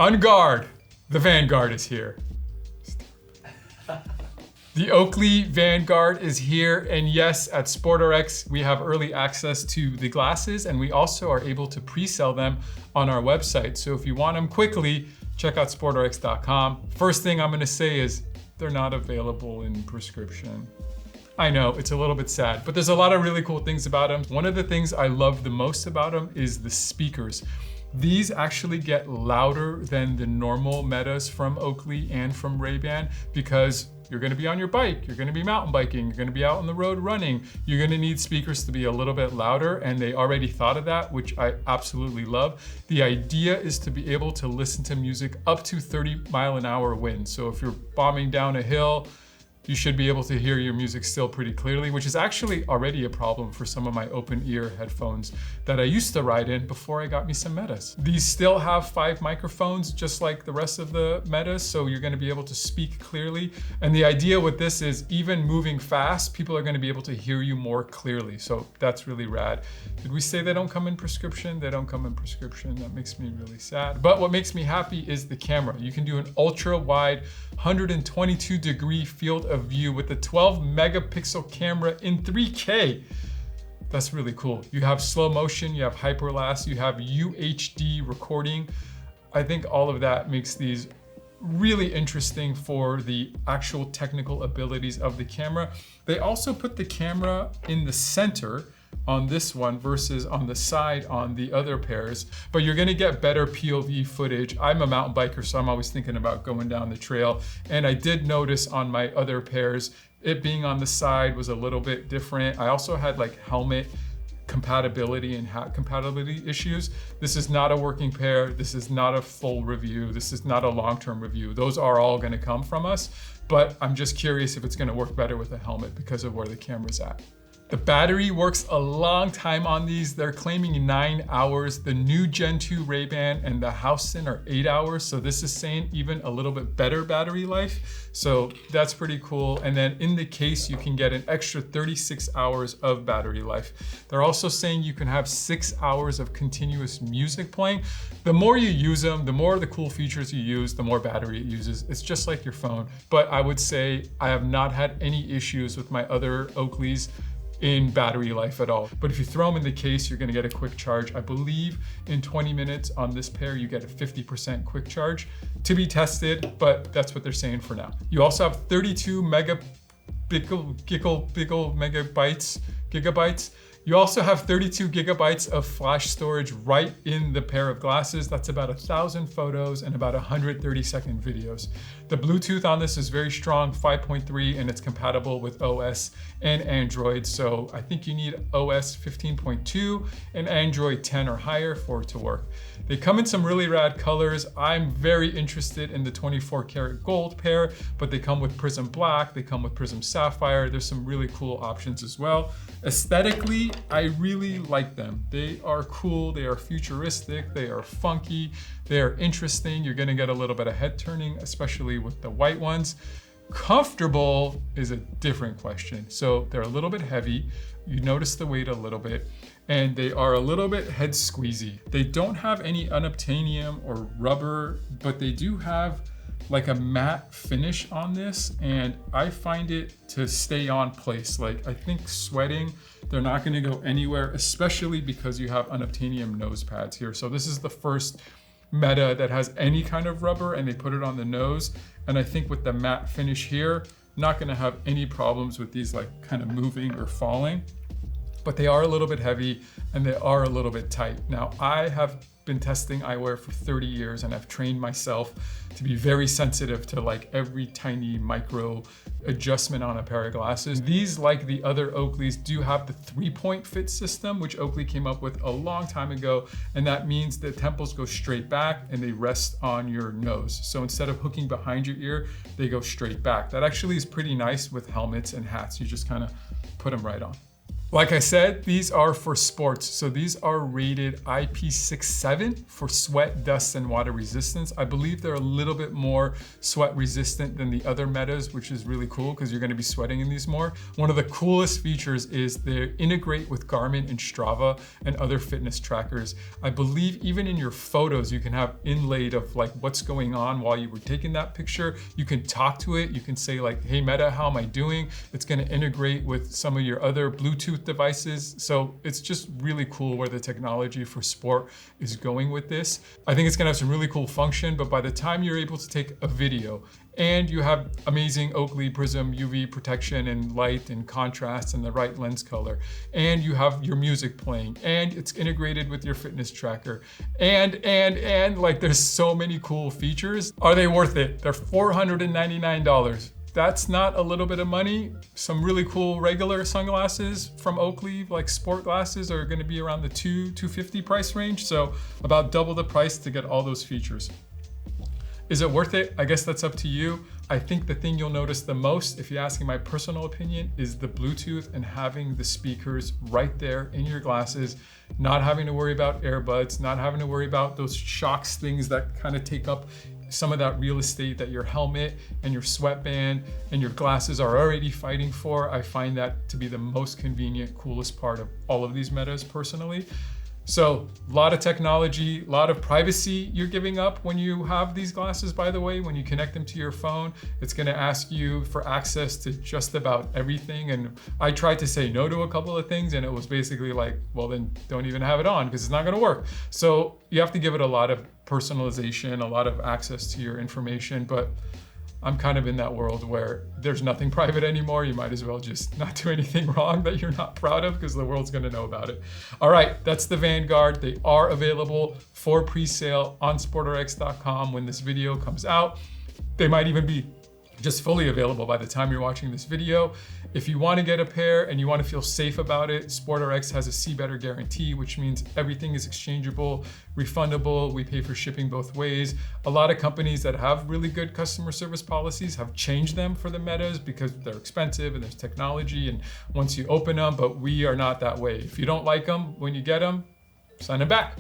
On guard, the Vanguard is here. The Oakley Vanguard is here, and yes, at SportRx, we have early access to the glasses, and we also are able to pre-sell them on our website. So if you want them quickly, check out sportrx.com. First thing I'm gonna say is they're not available in prescription. I know, it's a little bit sad, but there's a lot of really cool things about them. One of the things I love the most about them is the speakers. These actually get louder than the normal Metas from Oakley and from Ray-Ban because you're gonna be on your bike, you're gonna be mountain biking, you're gonna be out on the road running, you're gonna need speakers to be a little bit louder, and they already thought of that, which I absolutely love. The idea is to be able to listen to music up to 30-mile-an-hour winds. So if you're bombing down a hill, you should be able to hear your music still pretty clearly, which is actually already a problem for some of my open ear headphones that I used to ride in before I got me some Metas. These still have 5 microphones, just like the rest of the Metas, so you're gonna be able to speak clearly. And the idea with this is even moving fast, people are gonna be able to hear you more clearly. So that's really rad. Did we say they don't come in prescription? They don't come in prescription. That makes me really sad. But what makes me happy is the camera. You can do an ultra wide 122-degree field of view with a 12 megapixel camera in 3K. That's really cool. You have slow motion, you have hyperlapse, you have UHD recording. I think all of that makes these really interesting for the actual technical abilities of the camera. They also put the camera in the center on this one versus on the side on the other pairs, but you're gonna get better POV footage. I'm a mountain biker, so I'm always thinking about going down the trail. And I did notice on my other pairs, it being on the side was a little bit different. I also had like helmet compatibility and hat compatibility issues. This is not a working pair. This is not a full review. This is not a long-term review. Those are all gonna come from us, but I'm just curious if it's gonna work better with a helmet because of where the camera's at. The battery works a long time on these. They're claiming 9 hours. The new Gen 2 Ray-Ban and the Houston are 8 hours. So this is saying even a little bit better battery life. So that's pretty cool. And then in the case, you can get an extra 36 hours of battery life. They're also saying you can have 6 hours of continuous music playing. The more you use them, the more the cool features you use, the more battery it uses. It's just like your phone. But I would say I have not had any issues with my other Oakleys in battery life at all. But if you throw them in the case, you're gonna get a quick charge. I believe in 20 minutes on this pair, you get a 50% quick charge. To be tested, but that's what they're saying for now. You also have 32 gigabytes. You also have 32 gigabytes of flash storage right in the pair of glasses. That's about 1,000 photos and about 130-second videos. The Bluetooth on this is very strong, 5.3, and it's compatible with OS and Android. So I think you need OS 15.2 and Android 10 or higher for it to work. They come in some really rad colors. I'm very interested in the 24 karat gold pair, but they come with Prism Black, they come with Prism Sapphire. There's some really cool options as well. Aesthetically, I really like them. They are cool, they are futuristic, they are funky, they are interesting. You're gonna get a little bit of head turning, especially with the white ones. Comfortable is a different question. So they're a little bit heavy. You notice the weight a little bit, and they are a little bit head squeezy. They don't have any unobtainium or rubber, but they do have like a matte finish on this, and I find it to stay on place. Like, I think sweating, they're not gonna go anywhere, especially because you have unobtainium nose pads here. So this is the first Meta that has any kind of rubber, and they put it on the nose. And I think with the matte finish here, not gonna have any problems with these like kind of moving or falling, but they are a little bit heavy and they are a little bit tight. Now, I have been testing eyewear for 30 years and I've trained myself to be very sensitive to like every tiny micro adjustment on a pair of glasses. These, like the other Oakleys, do have the 3-point fit system, which Oakley came up with a long time ago. And that means the temples go straight back and they rest on your nose. So instead of hooking behind your ear, they go straight back. That actually is pretty nice with helmets and hats. You just kind of put them right on. Like I said, these are for sports. So these are rated IP67 for sweat, dust, and water resistance. I believe they're a little bit more sweat resistant than the other Metas, which is really cool because you're gonna be sweating in these more. One of the coolest features is they integrate with Garmin and Strava and other fitness trackers. I believe even in your photos, you can have inlaid of like what's going on while you were taking that picture. You can talk to it. You can say like, hey Meta, how am I doing? It's gonna integrate with some of your other Bluetooth devices. So it's just really cool where the technology for sport is going with this. I think it's gonna have some really cool function, but by the time you're able to take a video and you have amazing Oakley Prism UV protection and light and contrast and the right lens color, and you have your music playing, and it's integrated with your fitness tracker, and like there's so many cool features. Are they worth it? They're $499. That's not a little bit of money. Some really cool regular sunglasses from Oakley, like sport glasses, are gonna be around the $250 price range. So about double the price to get all those features. Is it worth it? I guess that's up to you. I think the thing you'll notice the most, if you're asking my personal opinion, is the Bluetooth and having the speakers right there in your glasses, not having to worry about earbuds, not having to worry about those shocks things that kind of take up some of that real estate that your helmet and your sweatband and your glasses are already fighting for. I find that to be the most convenient, coolest part of all of these Metas personally. So a lot of technology, a lot of privacy you're giving up when you have these glasses, by the way. When you connect them to your phone, it's gonna ask you for access to just about everything. And I tried to say no to a couple of things and it was basically like, well then don't even have it on because it's not gonna work. So you have to give it a lot of personalization, a lot of access to your information, but I'm kind of in that world where there's nothing private anymore. You might as well just not do anything wrong that you're not proud of because the world's gonna know about it. All right, that's the Vanguard. They are available for pre-sale on sportrx.com when this video comes out. They might even be just fully available by the time you're watching this video. If you want to get a pair and you want to feel safe about it, SportRx has a See Better guarantee, which means everything is exchangeable, refundable. We pay for shipping both ways. A lot of companies that have really good customer service policies have changed them for the Metas because they're expensive and there's technology and once you open them, but we are not that way. If you don't like them when you get them, send them back.